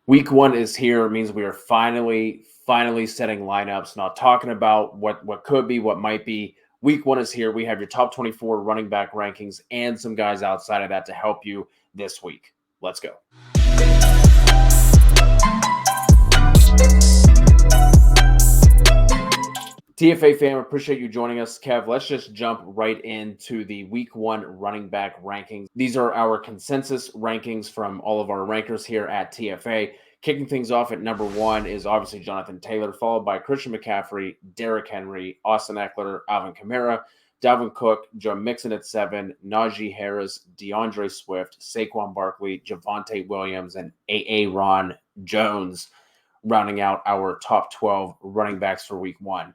Week one is here. It means we are finally setting lineups, not talking about what could be, what might be. Week one is here. We have your top 24 running back rankings and some guys outside of that to help you this week. Let's go. TFA fam, appreciate you joining us. Kev, let's just jump right into the week one running back rankings. These are our consensus rankings from all of our rankers here at TFA. Kicking things off at number one is obviously Jonathan Taylor, followed by Christian McCaffrey, Derrick Henry, Austin Eckler, Alvin Kamara, Dalvin Cook, Joe Mixon at 7, Najee Harris, DeAndre Swift, Saquon Barkley, Javonte Williams, and Aaron Jones, rounding out our top 12 running backs for week one.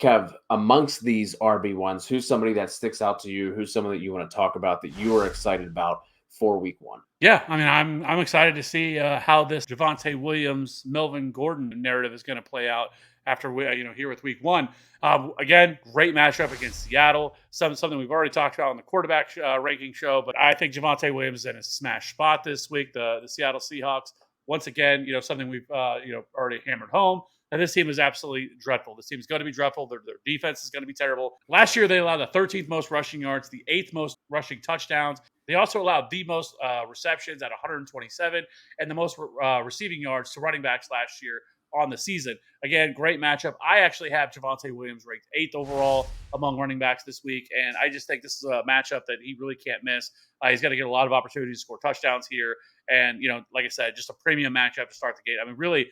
Kev, amongst these RB1s, who's somebody that sticks out to you? Who's somebody that you want to talk about that you are excited about for week one? Yeah, I mean, I'm excited to see how this Javonte Williams, Melvin Gordon narrative is going to play out after here with week one. Again, great matchup against Seattle. Something we've already talked about on the quarterback ranking show, but I think Javonte Williams is in a smash spot this week. The Seattle Seahawks, once again, something we've already hammered home. And this team is absolutely dreadful. This team is going to be dreadful. Their defense is going to be terrible. Last year, they allowed the 13th most rushing yards, the 8th most rushing touchdowns. They also allowed the most receptions at 127 and the most receiving yards to running backs last year on the season. Again, great matchup. I actually have Javonte Williams ranked 8th overall among running backs this week, and I just think this is a matchup that he really can't miss. He's going to get a lot of opportunities to score touchdowns here, and like I said, just a premium matchup to start the game. I mean, really,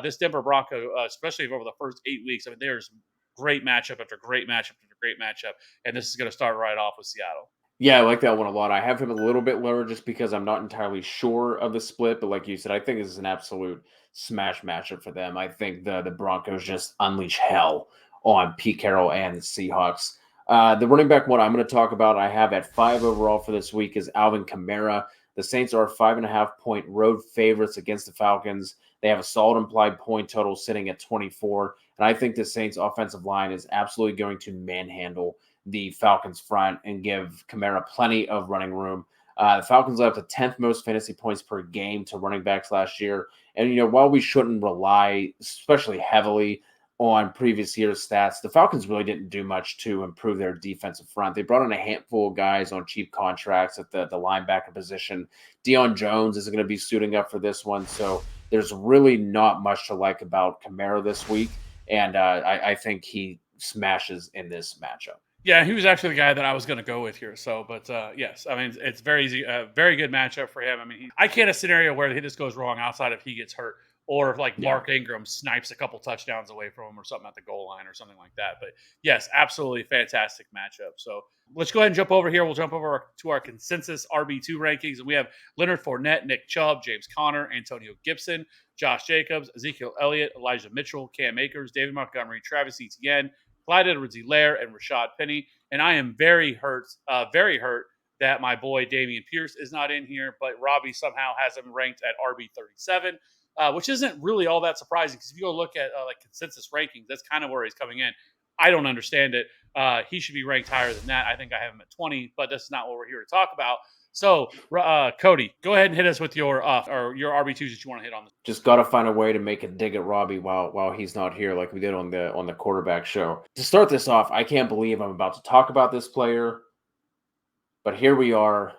this Denver Bronco, especially over the first 8 weeks, I mean, there's great matchup after great matchup after great matchup, and this is going to start right off with Seattle. Yeah, I like that one a lot. I have him a little bit lower just because I'm not entirely sure of the split, but like you said, I think this is an absolute smash matchup for them. I think the Broncos just unleash hell on Pete Carroll and the Seahawks. The running back one I'm going to talk about, I have at 5 overall for this week, is Alvin Kamara. The Saints are 5.5-point road favorites against the Falcons. They have a solid implied point total sitting at 24, and I think the Saints offensive line is absolutely going to manhandle the Falcons front and give Kamara plenty of running room. The Falcons led up to 10th most fantasy points per game to running backs last year. And, while we shouldn't rely especially heavily on previous year's stats, the Falcons really didn't do much to improve their defensive front. They brought in a handful of guys on cheap contracts at the linebacker position. Deion Jones isn't going to be suiting up for this one. So there's really not much to like about Kamara this week. And I think he smashes in this matchup. Yeah, he was actually the guy that I was going to go with here. So, but yes, I mean, it's very easy, very good matchup for him. I mean, I can't a scenario where this goes wrong outside if he gets hurt or if like Mark Ingram snipes a couple touchdowns away from him or something at the goal line or something like that. But yes, absolutely fantastic matchup. So let's go ahead and jump over here. We'll jump over to our consensus RB2 rankings. And we have Leonard Fournette, Nick Chubb, James Conner, Antonio Gibson, Josh Jacobs, Ezekiel Elliott, Elijah Mitchell, Cam Akers, David Montgomery, Travis Etienne, Clyde Edwards-Helaire, and Rashad Penny. And I am very hurt that my boy Dameon Pierce is not in here, but Robbie somehow has him ranked at RB37, which isn't really all that surprising because if you go look at like consensus rankings, that's kind of where he's coming in. I don't understand it. He should be ranked higher than that. I think I have him at 20, but that's not what we're here to talk about. So, Cody, go ahead and hit us with your RB2s that you want to hit on. Just got to find a way to make a dig at Robbie while he's not here, like we did on the quarterback show. To start this off, I can't believe I'm about to talk about this player, but here we are,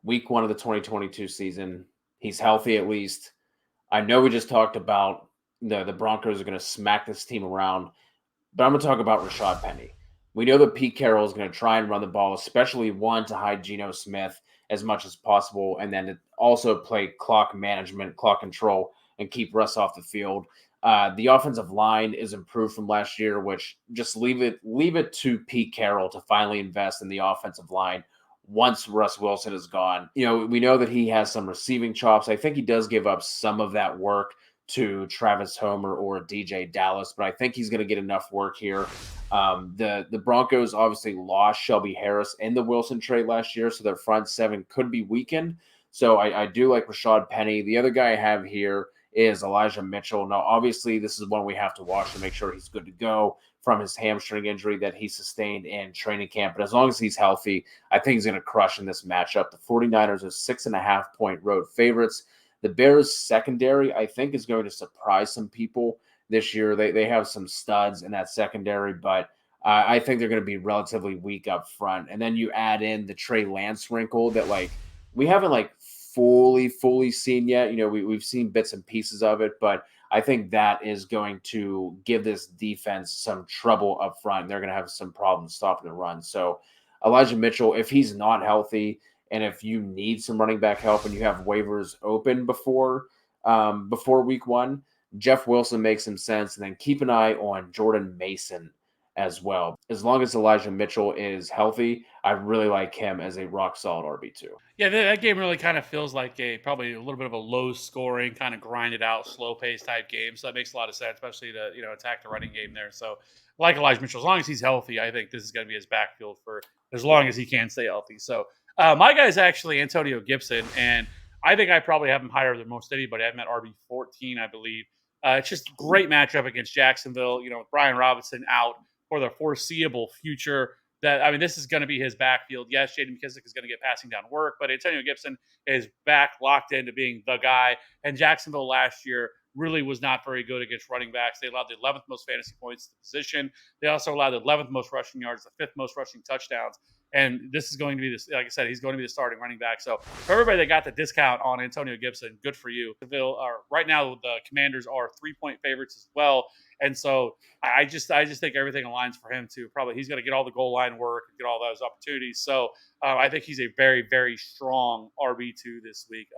week one of the 2022 season. He's healthy at least. I know we just talked about the Broncos are going to smack this team around, but I'm going to talk about Rashad Penny. We know that Pete Carroll is going to try and run the ball, especially one to hide Geno Smith as much as possible, and then to also play clock management, clock control, and keep Russ off the field. The offensive line is improved from last year, which just leave it to Pete Carroll to finally invest in the offensive line once Russ Wilson is gone. We know that he has some receiving chops. I think he does give up some of that work to Travis Homer or DJ Dallas, but I think he's going to get enough work here. The Broncos obviously lost Shelby Harris in the Wilson trade last year, so their front seven could be weakened. So I do like Rashad Penny. The other guy I have here is Elijah Mitchell. Now, obviously, this is one we have to watch to make sure he's good to go from his hamstring injury that he sustained in training camp. But as long as he's healthy, I think he's going to crush in this matchup. The 49ers are 6.5-point road favorites. The Bears secondary, I think, is going to surprise some people this year. They have some studs in that secondary, but I think they're going to be relatively weak up front. And then you add in the Trey Lance wrinkle that we haven't fully seen yet. We've seen bits and pieces of it, but I think that is going to give this defense some trouble up front. They're going to have some problems stopping the run. So Elijah Mitchell, if he's not healthy, and if you need some running back help and you have waivers open before week one, Jeff Wilson makes some sense. And then keep an eye on Jordan Mason as well. As long as Elijah Mitchell is healthy, I really like him as a rock solid RB2. Yeah, that game really kind of feels like probably a little bit of a low scoring, kind of grinded out, slow pace type game. So that makes a lot of sense, especially to attack the running game there. So like Elijah Mitchell, as long as he's healthy, I think this is going to be his backfield for as long as he can stay healthy. So my guy is actually Antonio Gibson, and I think I probably have him higher than most anybody. I have him at RB14, I believe. It's just a great matchup against Jacksonville. With Brian Robinson out for the foreseeable future. This is going to be his backfield. Yes, J.D. McKissic is going to get passing down work, but Antonio Gibson is back locked into being the guy. And Jacksonville last year really was not very good against running backs. They allowed the 11th most fantasy points to the position. They also allowed the 11th most rushing yards, the 5th most rushing touchdowns. And this is going to be this, like I said, he's going to be the starting running back. So for everybody that got the discount on Antonio Gibson, good for you. Right now, the Commanders are 3-point favorites as well. And so I just think everything aligns for him too. Probably he's going to get all the goal line work and get all those opportunities. So I think he's a very, very strong RB2 this week,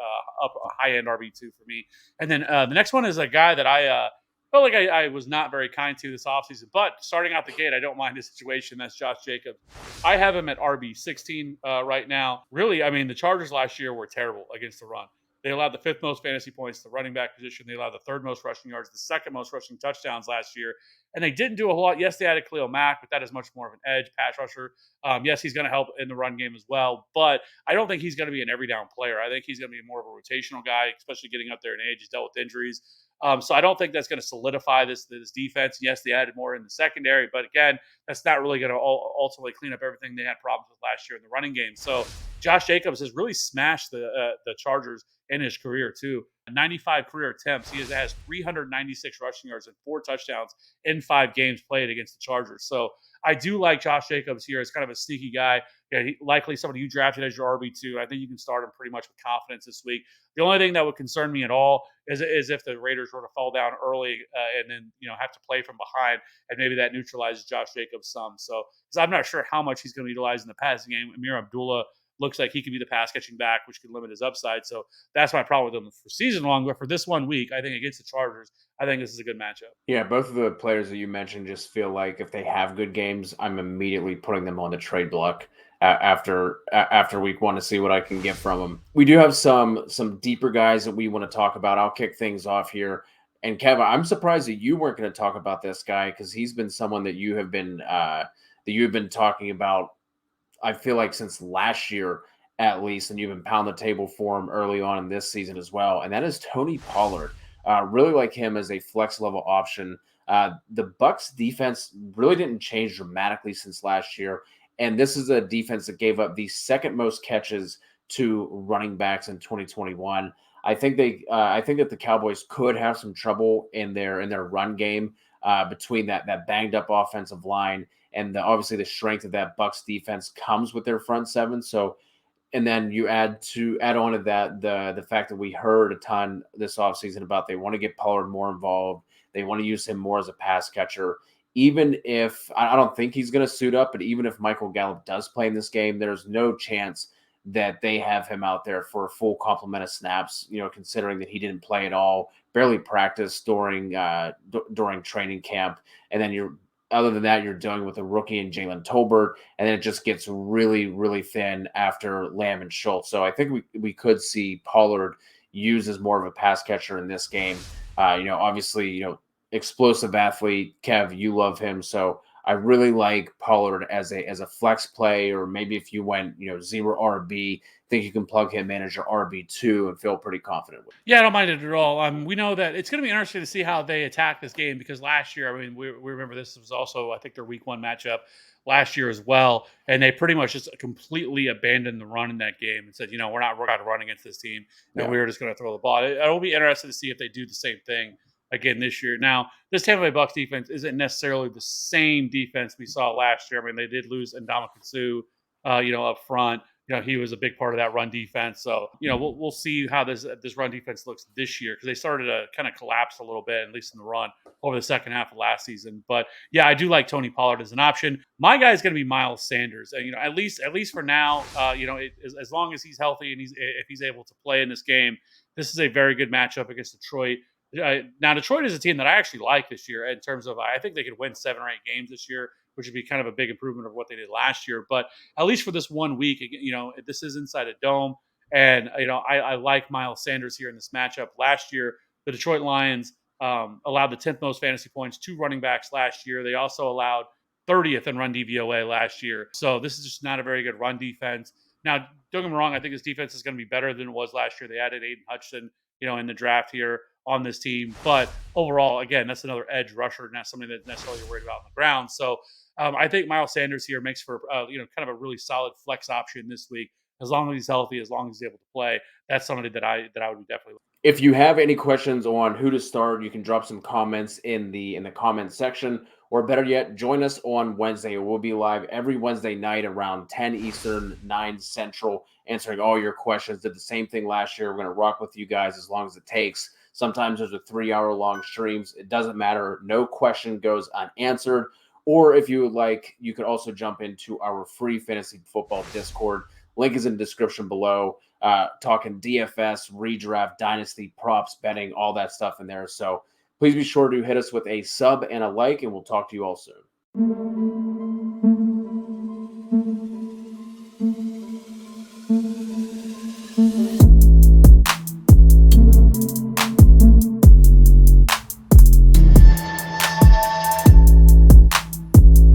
up a high end RB2 for me. And then the next one is a guy that I felt like I was not very kind to this offseason, but starting out the gate, I don't mind his situation. That's Josh Jacobs. I have him at RB16 right now. Really, the Chargers last year were terrible against the run. They allowed the 5th most fantasy points to the running back position. They allowed the 3rd most rushing yards, the 2nd most rushing touchdowns last year. And they didn't do a whole lot. Yes, they added Khalil Mack, but that is much more of an edge pass rusher. Yes, he's going to help in the run game as well, but I don't think he's going to be an every down player. I think he's going to be more of a rotational guy, especially getting up there in age. He's dealt with injuries. So I don't think that's going to solidify this defense. Yes, they added more in the secondary, but again, that's not really going to ultimately clean up everything they had problems with last year in the running game. So Josh Jacobs has really smashed the Chargers in his career too. 95 career attempts. He has 396 rushing yards and 4 touchdowns in 5 games played against the Chargers. So I do like Josh Jacobs here as kind of a sneaky guy. Yeah, likely somebody you drafted as your RB2. I think you can start him pretty much with confidence this week. The only thing that would concern me at all is if the Raiders were to fall down early and then have to play from behind, and maybe that neutralizes Josh Jacobs some. So because I'm not sure how much he's going to utilize in the passing game. Amir Abdullah looks like he could be the pass catching back, which could limit his upside. So that's my problem with him for season long. But for this 1 week, I think against the Chargers, I think this is a good matchup. Yeah, both of the players that you mentioned just feel like if they have good games, I'm immediately putting them on the trade block after week one to see what I can get from them. We do have some deeper guys that we want to talk about. I'll kick things off here. And Kevin, I'm surprised that you weren't going to talk about this guy because he's been someone that you have been talking about. I feel like since last year at least, and you've been pounding the table for him early on in this season as well. And that is Tony Pollard. Really like him as a flex level option. The Bucks defense really didn't change dramatically since last year. And this is a defense that gave up the 2nd most catches to running backs in 2021. I think that the Cowboys could have some trouble in their run game between that banged up offensive line and obviously the strength of that Bucks defense comes with their front 7. So, and then you add on to that the fact that we heard a ton this offseason about they want to get Pollard more involved. They want to use him more as a pass catcher. Even if I don't think he's going to suit up, but even if Michael Gallup does play in this game, there's no chance that they have him out there for a full complement of snaps, considering that he didn't play at all, barely practiced during training camp. And then other than that, you're dealing with a rookie in Jalen Tolbert, and then it just gets really, really thin after Lamb and Schultz. So I think we could see Pollard used as more of a pass catcher in this game. Obviously, explosive athlete. Kev, you love him. So I really like Pollard as a flex play, or maybe if you went, zero RB, think you can plug him in as your RB2 and feel pretty confident with. Yeah, I don't mind it at all. We know that it's going to be interesting to see how they attack this game because last year, I mean, we remember this was also, I think, their week one matchup last year as well. And they pretty much just completely abandoned the run in that game and said, we're not going to run against this team. And Yeah. we're just going to throw the ball. It'll be interesting to see if they do the same thing again this year. Now, this Tampa Bay Bucks defense isn't necessarily the same defense we saw last year. I mean, they did lose Ndamukong Suh, up front. He was a big part of that run defense. So, we'll see how this run defense looks this year because they started to kind of collapse a little bit, at least in the run over the second half of last season. But yeah, I do like Tony Pollard as an option. My guy is going to be Miles Sanders, and at least for now, as long as he's healthy and if he's able to play in this game, this is a very good matchup against Detroit. Now, Detroit is a team that I actually like this year in terms of I think they could win 7 or 8 games this year, which would be kind of a big improvement of what they did last year. But at least for this 1 week, this is inside a dome. And, I like Miles Sanders here in this matchup. Last year, the Detroit Lions allowed the 10th most fantasy points to running backs last year. They also allowed 30th in run DVOA last year. So this is just not a very good run defense. Now, don't get me wrong, I think this defense is going to be better than it was last year. They added Aiden Hutchinson, in the draft here on this team. But overall, again, that's another edge rusher, not something that necessarily you're worried about on the ground. So I think Miles Sanders here makes for kind of a really solid flex option this week. As long as he's healthy, as long as he's able to play, that's somebody that I would be definitely. If you have any questions on who to start, you can drop some comments in the comment section, or better yet, join us on Wednesday. We'll be live every Wednesday night around 10 Eastern, 9 Central, answering all your questions. Did the same thing last year. We're going to rock with you guys as long as it takes. Sometimes there's a 3-hour long streams. It doesn't matter. No question goes unanswered. Or if you would like, you could also jump into our free fantasy football Discord. Link is in the description below. Talking DFS, redraft, dynasty, props, betting, all that stuff in there. So please be sure to hit us with a sub and a like, and we'll talk to you all soon.